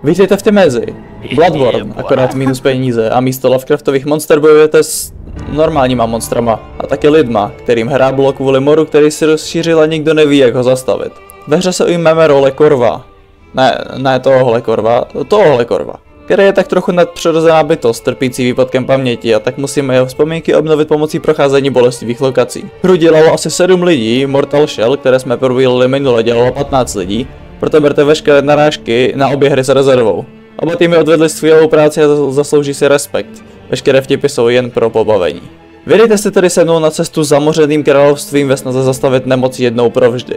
Vítejte v Temezi. Bloodborne, akorát minus peníze a místo Lovecraftových monster bojujete s normálníma monstrama a taky lidma, kterým hráblo kvůli moru, který si rozšířil a nikdo neví, jak ho zastavit. Ve hře se ujmeme role Korva. Ne tohohle Korva, který je tak trochu nadpřirozená bytost, trpící výpadkem paměti, a tak musíme jeho vzpomínky obnovit pomocí procházení bolestivých lokací. Hru dělalo asi 7 lidí, Mortal Shell, které jsme probíjeli minule, dělalo 15 lidí, proto berte veškeré narážky na obě hry s rezervou. Oba týmy odvedli skvělou práci a zaslouží si respekt. Veškeré vtipy jsou jen pro pobavení. Vydejte se tedy se mnou na cestu zamořeným královstvím ve snaze zastavit nemoc jednou provždy.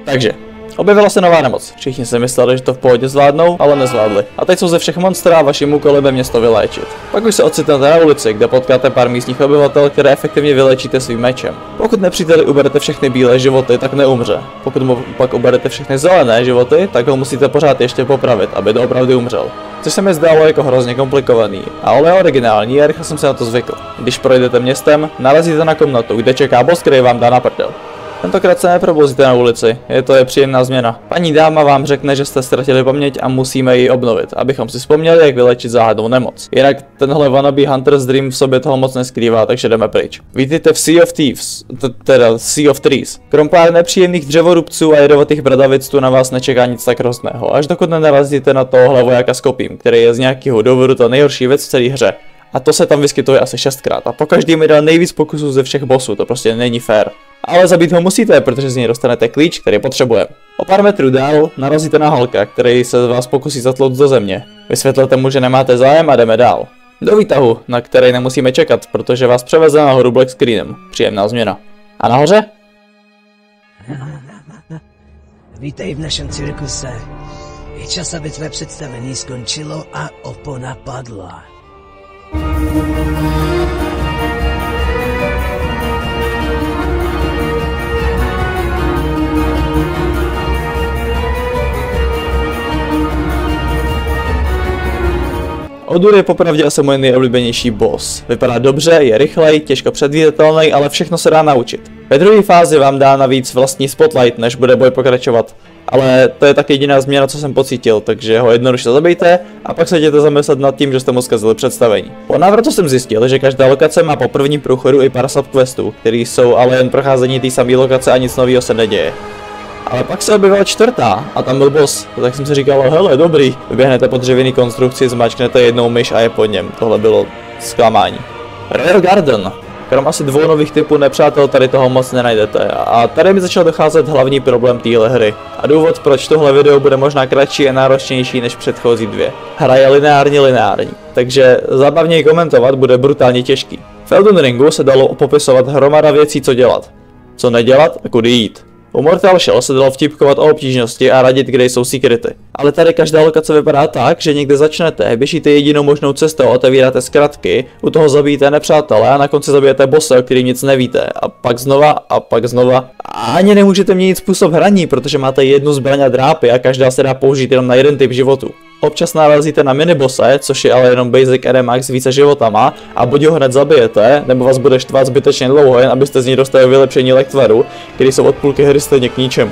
Takže, objevila se nová nemoc. Všichni si mysleli, že to v pohodě zvládnou, ale nezvládli. A teď jsou ze všech monster a vaším úkolem je město vyléčit. Pak už se ocitnete na ulici, kde potkáte pár místních obyvatel, které efektivně vyléčíte svým mečem. Pokud nepříteli uberete všechny bílé životy, tak neumře. Pokud mu pak uberete všechny zelené životy, tak ho musíte pořád ještě popravit, aby doopravdy umřel. Což se mi zdálo jako hrozně komplikovaný, ale je originální a rychle jsem se na to zvykl. Když projdete městem, narazíte na komnatu, kde čeká boss, který vám dá na prdel. Tentokrát se neprobouzíte na ulici, to je příjemná změna. Paní dáma vám řekne, že jste ztratili paměť a musíme ji obnovit, abychom si vzpomněli, jak vylečit záhadnou nemoc. Jinak tenhle wannabe Hunter's Dream v sobě toho moc neskrývá, takže jdeme pryč. Vítejte v Sea of Thieves, teda Sea of Trees. Krom pár nepříjemných dřevorubců a jedovatých bradavic tu na vás nečeká nic tak hrozného, až dokud nenarazíte na tohohle vojáka s kopím, který je z nějakého důvodu ta nejhorší věc v celé hře. A to se tam vyskytuje asi 6krát a pokaždý mi dal nejvíc pokusů ze všech bossů, to prostě není fér. Ale zabít ho musíte, protože z něj dostanete klíč, který potřebujeme. O pár metrů dál narazíte na Hulka, který se vás pokusí zatlout do země. Vysvětlete mu, že nemáte zájem a jdeme dál. Do výtahu, na který nemusíme čekat, protože vás převeze nahoru black screenem. Příjemná změna. A nahoře? Vítej v našem cirkuse. Je čas, aby tvé představení skončilo a opona padla. Odur je popravdě asi můj nejoblíbenější boss. Vypadá dobře, je rychlej, těžko předvídatelný, ale všechno se dá naučit. Ve druhé fázi vám dá navíc vlastní spotlight, než bude boj pokračovat. Ale to je tak jediná změna, co jsem pocítil, takže ho jednoduše zabijte a pak se jděte zamyslet nad tím, že jste mu zkazili představení. Po návratu jsem zjistil, že každá lokace má po prvním průchodu i pár subquestů, které jsou ale jen procházení té samé lokace a nic nového se neděje. Ale pak se objevila 4. a tam byl boss, tak jsem si říkal, hele, dobrý. Vyběhnete po dřevěný konstrukci, zmačknete jednou myš a je pod něm. Tohle bylo zklamání. Rare Garden. Krom asi 2 nových typů nepřátel tady toho moc nenajdete. A tady mi začal docházet hlavní problém téhle hry. A důvod, proč tohle video bude možná kratší a náročnější než předchozí 2. Hra je lineární. Takže zábavněji komentovat bude brutálně těžký. V Elden Ringu se dalo popisovat hromada věcí, co dělat. Co nedělat a kudy jít. U Mortal Shell se dalo vtipkovat o obtížnosti a radit, kde jsou sekrety. Ale tady každá lokace vypadá tak, že někde začnete, běžíte jedinou možnou cestou, otevíráte zkratky, u toho zabijíte nepřátele a na konci zabijete bossa, o kterým nic nevíte. A pak znova. A ani nemůžete měnit způsob hraní, protože máte jednu zbraň a drápy a každá se dá použít jenom na jeden typ životu. Občas narazíte na minibose, což je ale jenom basic RMAX s více životama a buď ho hned zabijete, nebo vás bude štvát zbytečně dlouho, jen abyste z ní dostali vylepšení lektvaru, který jsou od půlky hry stejně k ničemu.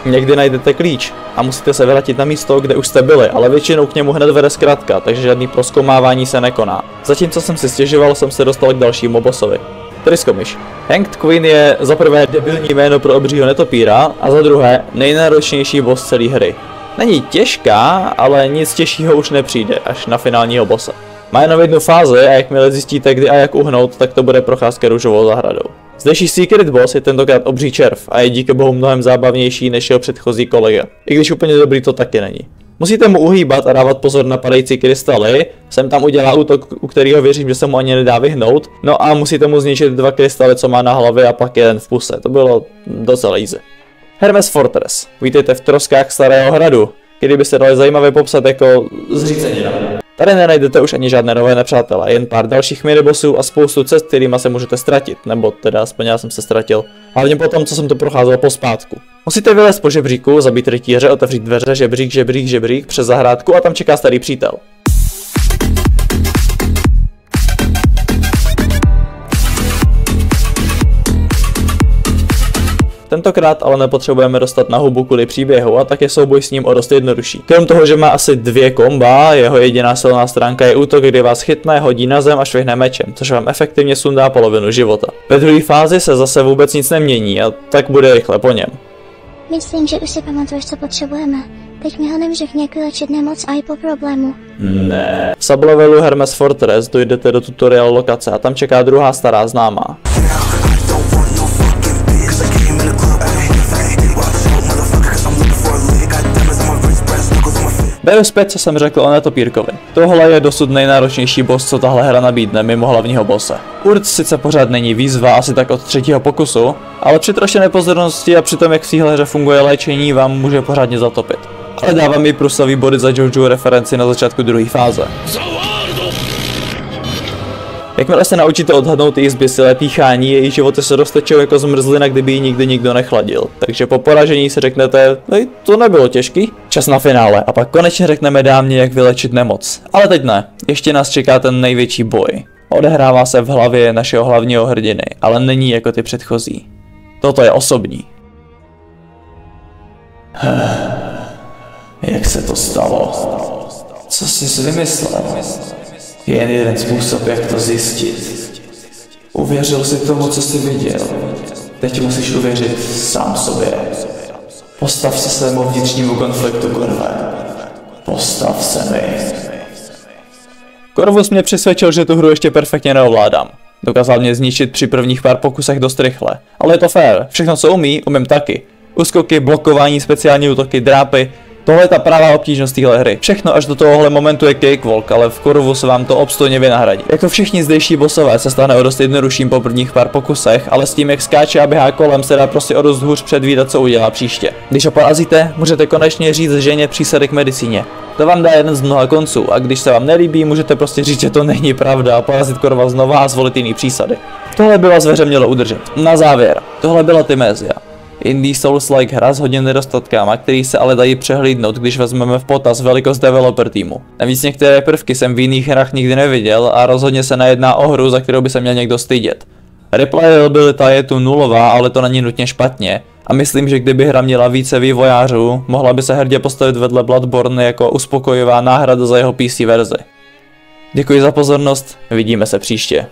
Někdy najdete klíč a musíte se vrátit na místo, kde už jste byli, ale většinou k němu hned vede zkratka, takže žádný prozkoumávání se nekoná. Zatímco jsem si stěžoval, jsem se dostal k dalšímu bossovi. Tryskomiš. Hanged Queen je za prvé debilní jméno pro obřího netopíra a za druhé nejnáročnější boss celé hry. Není těžká, ale nic těžšího už nepřijde, až na finálního bossa. Má jenom jednu fázi a jakmile zjistíte, kdy a jak uhnout, tak to bude procházka růžovou zahradou. Zdejší Secret Boss je tentokrát obří červ a je díky bohu mnohem zábavnější než jeho předchozí kolega. I když úplně dobrý to taky není. Musíte mu uhýbat a dávat pozor na padající krystaly, sem tam udělá útok, u kterého věřím, že se mu ani nedá vyhnout, no a musíte mu zničit 2 krystaly, co má na hlavě a pak jeden v puse, to bylo docela easy. Hermes Fortress. Vítejte v troskách starého hradu, kdyby se dali zajímavě popsat jako zřícenina. Tady nenajdete už ani žádné nové nepřátelé, jen pár dalších minibosů a spoustu cest, kterýma se můžete ztratit, nebo teda aspoň já jsem se ztratil. Hlavně po tom, co jsem to procházel pospátku. Musíte vylézt po žebříku, zabít rytíře, otevřít dveře, žebřík přes zahrádku a tam čeká starý přítel. Tentokrát ale nepotřebujeme dostat na hubu kvůli příběhu a tak je souboj s ním o dost jednodušší. Krom toho, že má asi 2 komba, jeho jediná silná stránka je útok, kdy vás chytne, hodí na zem a švihne mečem, což vám efektivně sundá polovinu života. Ve druhé fázi se zase vůbec nic nemění a tak bude rychle po něm. Myslím, že už si pamatuješ, co potřebujeme. Teď mi honem řekni, jak vylečit nemoc a i po problému. Ne. V sublevelu Hermes Fortress dojdete do tutorial lokace a tam čeká druhá stará známá. Beru zpět, co jsem řekl o netopírkovi. Tohle je dosud nejnáročnější boss, co tahle hra nabídne mimo hlavního bosse. Urt sice pořád není výzva, asi tak od 3. pokusu, ale při troše nepozornosti a při tom, jak v téhle hře funguje léčení, vám může pořádně zatopit. Ale dávám mi plusový body za JoJo referenci na začátku druhé fáze. Jakmile se naučíte odhadnout její zběsilé píchání, její životy se roztečou jako zmrzlina, kdyby ji nikdy nikdo nechladil. Takže po poražení si řeknete, to nebylo těžký. Čas na finále a pak konečně řekneme dámě, jak vylečit nemoc. Ale teď ne, ještě nás čeká ten největší boj. Odehrává se v hlavě našeho hlavního hrdiny, ale není jako ty předchozí. Toto je osobní. Jak se to stalo? Co jsi vymyslel? Je jen jeden způsob, jak to zjistit. Uvěřil jsi tomu, co jsi viděl. Teď musíš uvěřit sám sobě. Postav se svému vnitřnímu konfliktu, Korve. Postav se mi. Corvus mě přesvědčil, že tu hru ještě perfektně neovládám. Dokázal mě zničit při prvních pár pokusech dost rychle. Ale je to fér, všechno co umím taky. Úskoky, blokování, speciální útoky, drápy. Tohle je ta pravá obtížnost téhle hry. Všechno až do tohohle momentu je cakewalk, ale v Corvu se vám to obstojně vynahradí. Jako všichni zdejší bossové se stane o dost jednodušším po prvních pár pokusech, ale s tím, jak skáče a běhá kolem, se dá prostě o dost hůř předvídat, co udělá příště. Když ho porazíte, můžete konečně říct ženě přísadek medicíně. To vám dá jeden z mnoha konců a když se vám nelíbí, můžete prostě říct, že to není pravda a porazit Corva znova a zvolit jiný přísady. Tohle by vás ve hře mělo udržet. Na závěr, tohle byla Thymesia. Indie Souls-like hra s hodně nedostatkama, který se ale dají přehlídnout, když vezmeme v potaz velikost developer týmu. Navíc některé prvky jsem v jiných hrách nikdy neviděl a rozhodně se nejedná o hru, za kterou by se měl někdo stydět. Replayabilita je tu nulová, ale to není nutně špatně. A myslím, že kdyby hra měla více vývojářů, mohla by se hrdě postavit vedle Bloodborne jako uspokojivá náhrada za jeho PC verzi. Děkuji za pozornost, vidíme se příště.